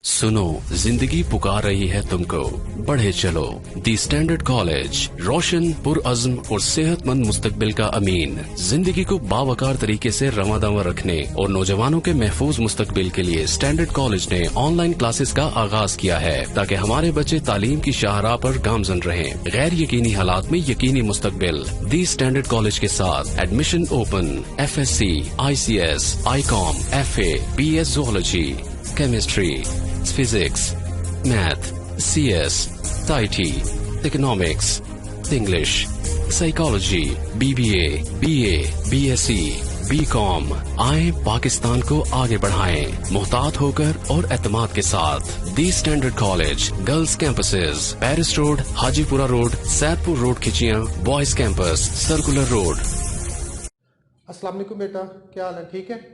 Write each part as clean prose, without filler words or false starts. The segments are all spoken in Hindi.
सुनो, जिंदगी पुकार रही है तुमको, बढ़े चलो। दी स्टैंडर्ड कॉलेज, रोशन, पुरअज़्म और सेहतमंद मुस्तकबिल का अमीन। जिंदगी को बावकार तरीके से रवादावा रखने और नौजवानों के महफूज मुस्तकबिल के लिए स्टैंडर्ड कॉलेज ने ऑनलाइन क्लासेस का आगाज किया है, ताकि हमारे बच्चे तालीम की शाहराह पर गामजन रहें। गैर यकीनी हालात में यकीनी मुस्तकबिल। दी स्टैंडर्ड कॉलेज के साथ admission open. FSC, ICS, ICOM, FA, BS Zoology, Chemistry, Physics, Math, CS, IT, Economics, English, Psychology, BBA, BA, BSc, BCom। आए पाकिस्तान को आगे बढ़ाएं, मुहतात होकर और एतमाद के साथ। The standard college, girls campuses, Paris road, Hajipura road, Saidpur road Khichian, boys campus, circular road. अस्सलाम वालेकुम बेटा, क्या हाल है? ठीक है?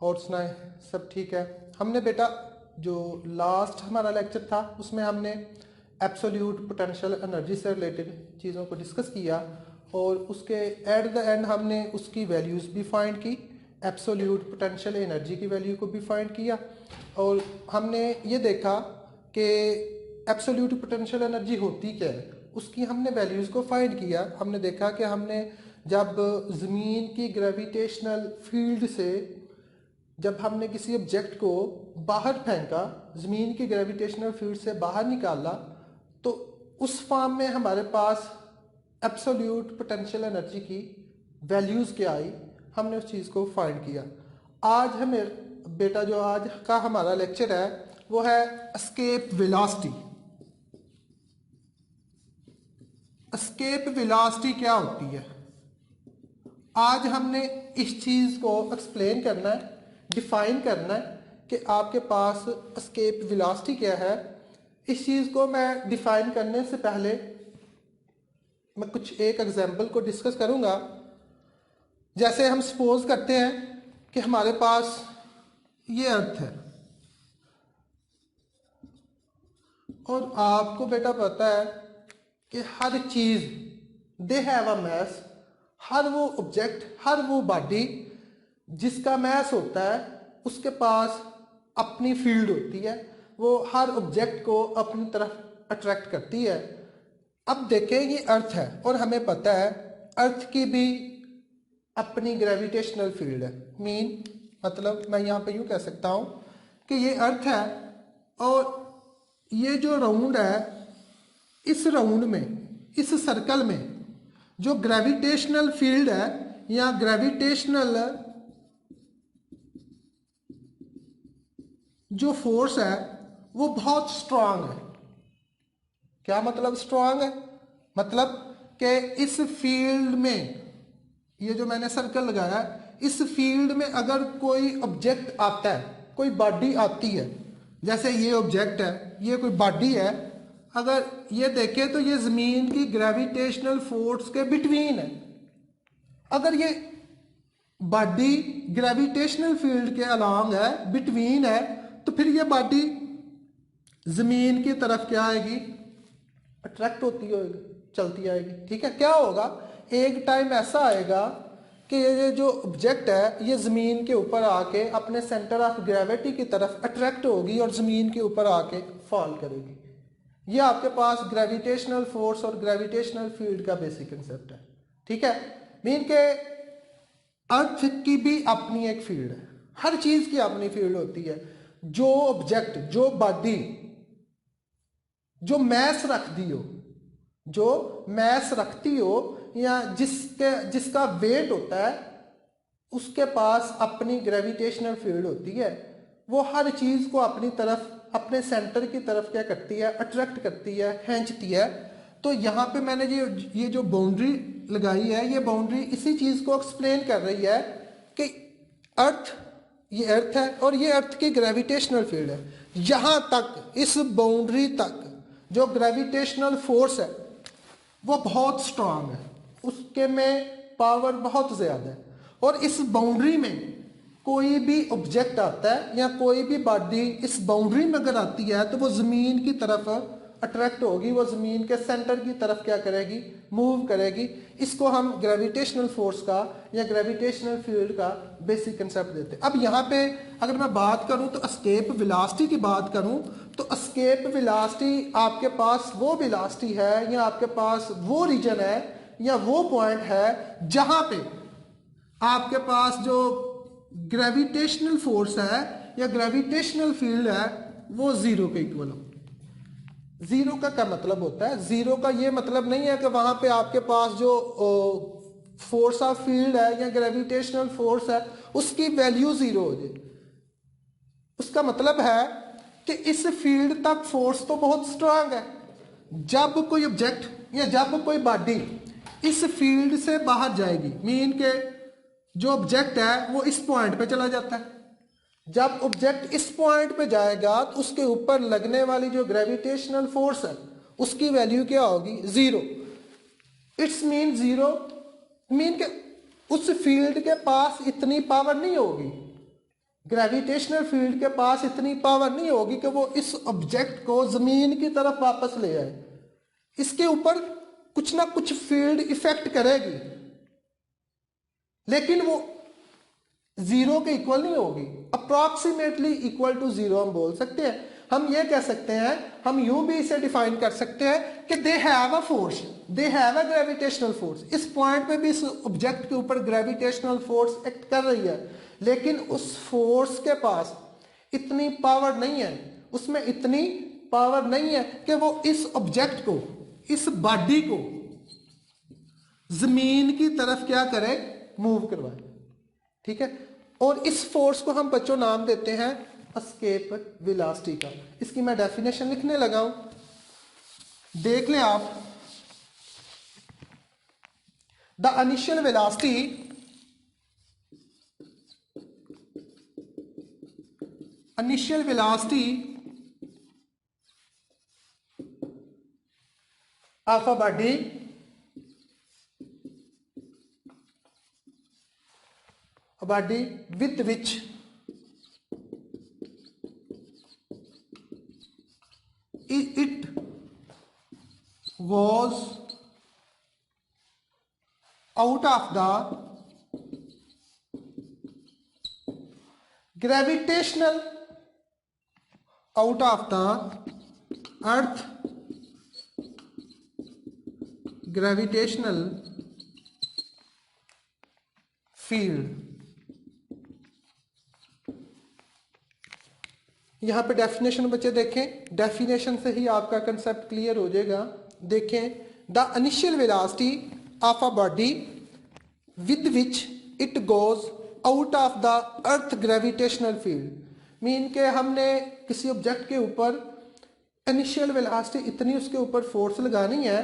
और सुनाए, सब ठीक है? हमने बेटा जो लास्ट हमारा लेक्चर था उसमें हमने एब्सोल्यूट पोटेंशियल एनर्जी से रिलेटेड चीज़ों को डिस्कस किया और उसके एट द एंड हमने उसकी वैल्यूज़ भी फाइंड की। एब्सोल्यूट पोटेंशियल एनर्जी की वैल्यू को भी फाइंड किया और हमने ये देखा कि एब्सोल्यूट पोटेंशियल एनर्जी होती क्या है, उसकी हमने वैल्यूज़ को फाइंड किया। हमने देखा कि हमने जब ज़मीन की ग्रेविटेशनल फील्ड से जब हमने किसी ऑब्जेक्ट को बाहर फेंका, ज़मीन की ग्रेविटेशनल फील्ड से बाहर निकाला, तो उस फॉर्म में हमारे पास एब्सोल्यूट पोटेंशियल एनर्जी की वैल्यूज़ क्या आई, हमने उस चीज़ को फाइंड किया। आज हमें बेटा जो आज का हमारा लेक्चर है वो है एस्केप वेलोसिटी। एस्केप वेलोसिटी क्या होती है, आज हमने इस चीज़ को एक्सप्लेन करना है, डिफाइन करना है कि आपके पास एस्केप वेलोसिटी क्या है। इस चीज़ को मैं डिफाइन करने से पहले मैं कुछ एक एग्जांपल को डिस्कस करूंगा। जैसे हम सपोज करते हैं कि हमारे पास ये अर्थ है और आपको बेटा पता है कि हर चीज़ दे हैव अ मैस। हर वो ऑब्जेक्ट, हर वो बॉडी जिसका मैस होता है उसके पास अपनी फील्ड होती है, वो हर ऑब्जेक्ट को अपनी तरफ अट्रैक्ट करती है। अब देखें ये अर्थ है और हमें पता है अर्थ की भी अपनी ग्रेविटेशनल फील्ड है। मतलब मैं यहाँ पे यूँ कह सकता हूँ कि ये अर्थ है और ये जो राउंड है, इस राउंड में, इस सर्कल में जो ग्रेविटेशनल फील्ड है या ग्रेविटेशनल जो फोर्स है वो बहुत स्ट्रांग है। क्या मतलब स्ट्रांग है? मतलब कि इस फील्ड में, ये जो मैंने सर्कल लगाया है, इस फील्ड में अगर कोई ऑब्जेक्ट आता है, कोई बॉडी आती है, जैसे ये ऑब्जेक्ट है, ये कोई बॉडी है, अगर ये देखें तो ये ज़मीन की ग्रेविटेशनल फोर्स के बिटवीन है। अगर ये बॉडी ग्रेविटेशनल फील्ड के अलॉन्ग है, बिटवीन है, तो फिर ये बॉडी ज़मीन की तरफ क्या आएगी? अट्रैक्ट होती होगी, चलती आएगी। ठीक है? क्या होगा, एक टाइम ऐसा आएगा कि ये जो ऑब्जेक्ट है ये ज़मीन के ऊपर आके अपने सेंटर ऑफ ग्रेविटी की तरफ अट्रैक्ट होगी और ज़मीन के ऊपर आके फॉल करेगी। ये आपके पास ग्रेविटेशनल फोर्स और ग्रेविटेशनल फील्ड का बेसिक कंसेप्ट है। ठीक है? मीन के अर्थ की भी अपनी एक फील्ड है, हर चीज़ की अपनी फील्ड होती है। जो ऑब्जेक्ट, जो बॉडी जो मैस रखती हो, जो मैस रखती हो या जिसका वेट होता है, उसके पास अपनी ग्रेविटेशनल फील्ड होती है। वो हर चीज़ को अपनी तरफ, अपने सेंटर की तरफ क्या करती है? अट्रैक्ट करती है, खींचती है। तो यहाँ पे मैंने ये जो बाउंड्री लगाई है, ये बाउंड्री इसी चीज़ को एक्सप्लेन कर रही है कि अर्थ, ये अर्थ है और ये अर्थ की ग्रेविटेशनल फील्ड है। यहाँ तक, इस बाउंड्री तक जो ग्रेविटेशनल फोर्स है वो बहुत स्ट्रांग है, उसके में पावर बहुत ज़्यादा है। और इस बाउंड्री में कोई भी ऑब्जेक्ट आता है या कोई भी बॉडी इस बाउंड्री में अगर आती है तो वो ज़मीन की तरफ अट्रैक्ट होगी वो ज़मीन के सेंटर की तरफ क्या करेगी, मूव करेगी। इसको हम ग्रेविटेशनल फोर्स का या ग्रेविटेशनल फील्ड का बेसिक कंसेप्ट देते हैं। अब यहाँ पे अगर मैं बात करूँ तो एस्केप वेलोसिटी की बात करूँ तो एस्केप वेलोसिटी आपके पास वो वेलोसिटी है या आपके पास वो रीजन है या वो पॉइंट है जहाँ पे आपके पास जो ग्रेविटेशनल फोर्स है या ग्रेविटेशनल फील्ड है वो जीरो के इक्वल हो। जीरो का क्या मतलब होता है? जीरो का ये मतलब नहीं है कि वहां पे आपके पास जो फोर्स ऑफ फील्ड है या ग्रेविटेशनल फोर्स है उसकी वैल्यू जीरो हो जाए। उसका मतलब है कि इस फील्ड तक फोर्स तो बहुत स्ट्रांग है। जब कोई ऑब्जेक्ट या जब कोई बॉडी इस फील्ड से बाहर जाएगी, मीन के जो ऑब्जेक्ट है वो इस पॉइंट पे चला जाता है। जब ऑब्जेक्ट इस पॉइंट पे जाएगा तो उसके ऊपर लगने वाली जो ग्रेविटेशनल फोर्स है उसकी वैल्यू क्या होगी? Zero. It's mean zero mean के उस फील्ड के पास इतनी पावर नहीं होगी, ग्रेविटेशनल फील्ड के पास इतनी पावर नहीं होगी कि वो इस ऑब्जेक्ट को जमीन की तरफ वापस ले आए। इसके ऊपर कुछ ना कुछ फील्ड इफेक्ट करेगी लेकिन वो जीरो के इक्वल नहीं होगी। अप्रॉक्सीमेटली इक्वल टू जीरो हम बोल सकते हैं। हम ये कह सकते हैं, हम यूं भी इसे डिफाइन कर सकते हैं कि they have a force, they have a gravitational force. इस पॉइंट पे भी इस ऑब्जेक्ट के ऊपर ग्रेविटेशनल फोर्स एक्ट कर रही है लेकिन उस फोर्स के पास इतनी पावर नहीं है, उसमें इतनी पावर नहीं है कि वो इस ऑब्जेक्ट को, इस बॉडी को जमीन की तरफ क्या करे, मूव करवाए। ठीक है, और इस फोर्स को हम बच्चों नाम देते हैं एस्केप वेलोसिटी का। इसकी मैं डेफिनेशन लिखने लगा हूं, देख लें आप। The initial velocity of a body with which it was out of the gravitational earth gravitational field। यहां पे डेफिनेशन बच्चे देखें, डेफिनेशन से ही आपका कंसेप्ट क्लियर हो जाएगा। देखें, the initial velocity of a body with which it goes out of the earth gravitational field. Mean के हमने किसी ऑब्जेक्ट के ऊपर इनिशियल वेलोसिटी इतनी उसके ऊपर फोर्स लगानी है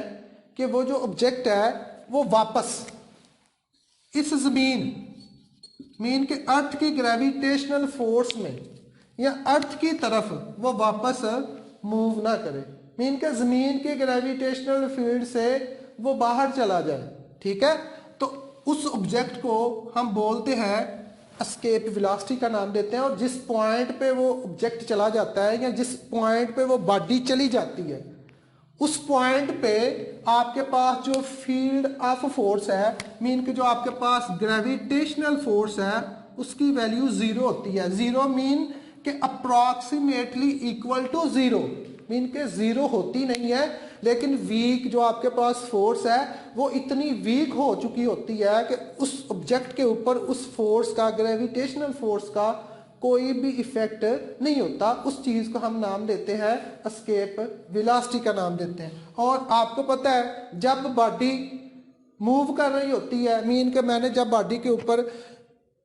कि वो जो ऑब्जेक्ट है वो वापस इस जमीन, मीन के अर्थ की ग्रेविटेशनल फोर्स में या अर्थ की तरफ वो वापस मूव ना करे, मीन के जमीन के ग्रेविटेशनल फील्ड से वो बाहर चला जाए। ठीक है, तो उस ऑब्जेक्ट को हम बोलते हैं एस्केप वेलोसिटी का नाम देते हैं। और जिस पॉइंट पे वो ऑब्जेक्ट चला जाता है या जिस पॉइंट पे वो बॉडी चली जाती है उस पॉइंट पे आपके पास जो फील्ड ऑफ फोर्स है, मीन के जो आपके पास ग्रेविटेशनल फोर्स है उसकी वैल्यू जीरो होती है। जीरो मीन के approximately equal to zero, mean के जीरो होती नहीं है लेकिन वीक जो आपके पास फोर्स है वो इतनी वीक हो चुकी होती है कि उस ऑब्जेक्ट के ऊपर उस फोर्स का, ग्रेविटेशनल फोर्स का कोई भी इफेक्ट नहीं होता। उस चीज को हम नाम देते हैं एस्केप वेलोसिटी का नाम देते हैं। और आपको पता है जब बॉडी मूव कर रही होती है, मीन के मैंने जब बॉडी के ऊपर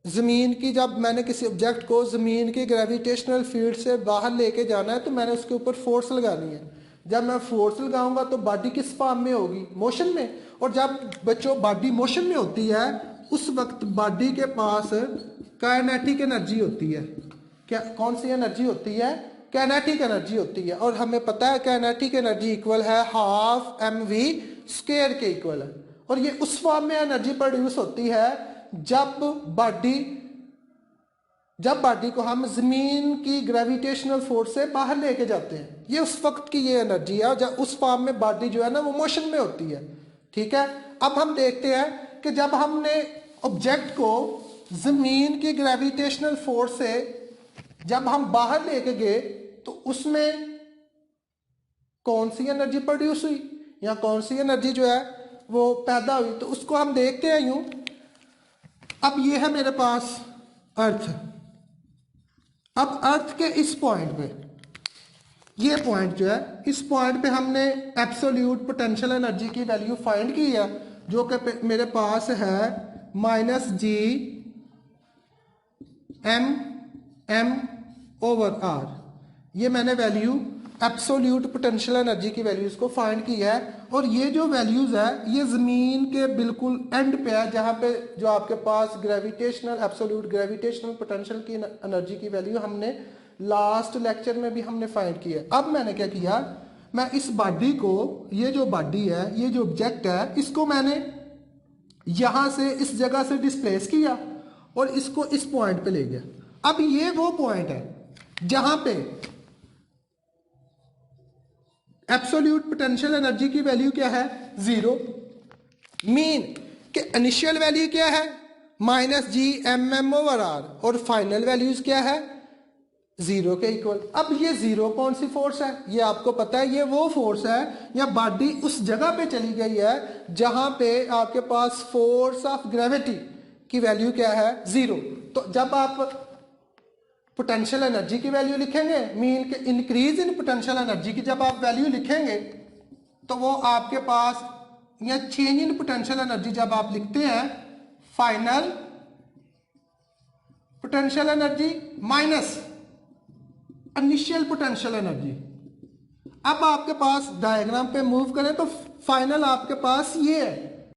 जमीन की, जब मैंने किसी ऑब्जेक्ट को जमीन की ग्रेविटेशनल फील्ड से बाहर लेके जाना है तो मैंने उसके ऊपर फोर्स लगानी है। जब मैं फोर्स लगाऊंगा तो बॉडी किस फॉर्म में होगी, मोशन में। और जब बच्चों बॉडी मोशन में होती है उस वक्त बॉडी के पास काइनेटिक एनर्जी होती है। क्या, कौन सी एनर्जी होती है? काइनेटिक एनर्जी होती है। और हमें पता है काइनेटिक एनर्जी इक्वल है हाफ mv स्क्वायर के इक्वल है। और ये उस फॉर्म में एनर्जी प्रोड्यूस होती है जब बॉडी जब बॉडी को हम जमीन की ग्रेविटेशनल फोर्स से बाहर लेके जाते हैं, ये उस वक्त की ये एनर्जी है, जब उस फॉर्म में बॉडी जो है ना वो मोशन में होती है। ठीक है, अब हम देखते हैं कि जब हमने ऑब्जेक्ट को जमीन की ग्रेविटेशनल फोर्स से जब हम बाहर लेके गए तो उसमें कौन सी एनर्जी प्रोड्यूस हुई या कौन सी एनर्जी जो है वो पैदा हुई, तो उसको हम देखते हैं यूं। अब ये है मेरे पास अर्थ। अब अर्थ के इस पॉइंट पे, ये पॉइंट जो है, इस पॉइंट पे हमने एब्सोल्यूट पोटेंशियल एनर्जी की वैल्यू फाइंड की है, जो कि मेरे पास है -G m/r। ये मैंने वैल्यू एब्सोल्यूट पोटेंशियल एनर्जी की वैल्यूज को फाइंड की है, और ये जो वैल्यूज है ये जमीन के बिल्कुल एंड पे है, जहां पे जो आपके पास ग्रेविटेशनल एब्सोल्यूट ग्रेविटेशनल पोटेंशियल की एनर्जी की वैल्यू हमने लास्ट लेक्चर में भी हमने फाइंड की है। अब मैंने क्या किया, मैं इस बॉडी को, ये जो बॉडी है, ये जो ऑब्जेक्ट है, इसको मैंने यहां से इस जगह से डिस्प्लेस किया और इसको इस पॉइंट पे ले गया। अब ये वो पॉइंट है जहां पे एब्सोल्यूट पोटेंशियल एनर्जी की वैल्यू क्या है, 0। मीन के इनिशियल वैल्यू क्या है, -G m/r, और फाइनल वैल्यूज क्या है, 0 के इक्वल। अब ये 0 कौन सी फोर्स है, ये आपको पता है, ये वो फोर्स है या बॉडी उस जगह पे चली गई है जहां पे आपके पास फोर्स ऑफ ग्रेविटी की वैल्यू क्या है, 0। तो जब आप पोटेंशियल एनर्जी की वैल्यू लिखेंगे, मीन के इंक्रीज इन पोटेंशियल एनर्जी की जब आप वैल्यू लिखेंगे तो वो आपके पास, या चेंज इन पोटेंशियल एनर्जी जब आप लिखते हैं, final potential energy minus initial potential energy. अब आपके पास डायग्राम पे मूव करें तो फाइनल आपके पास ये है,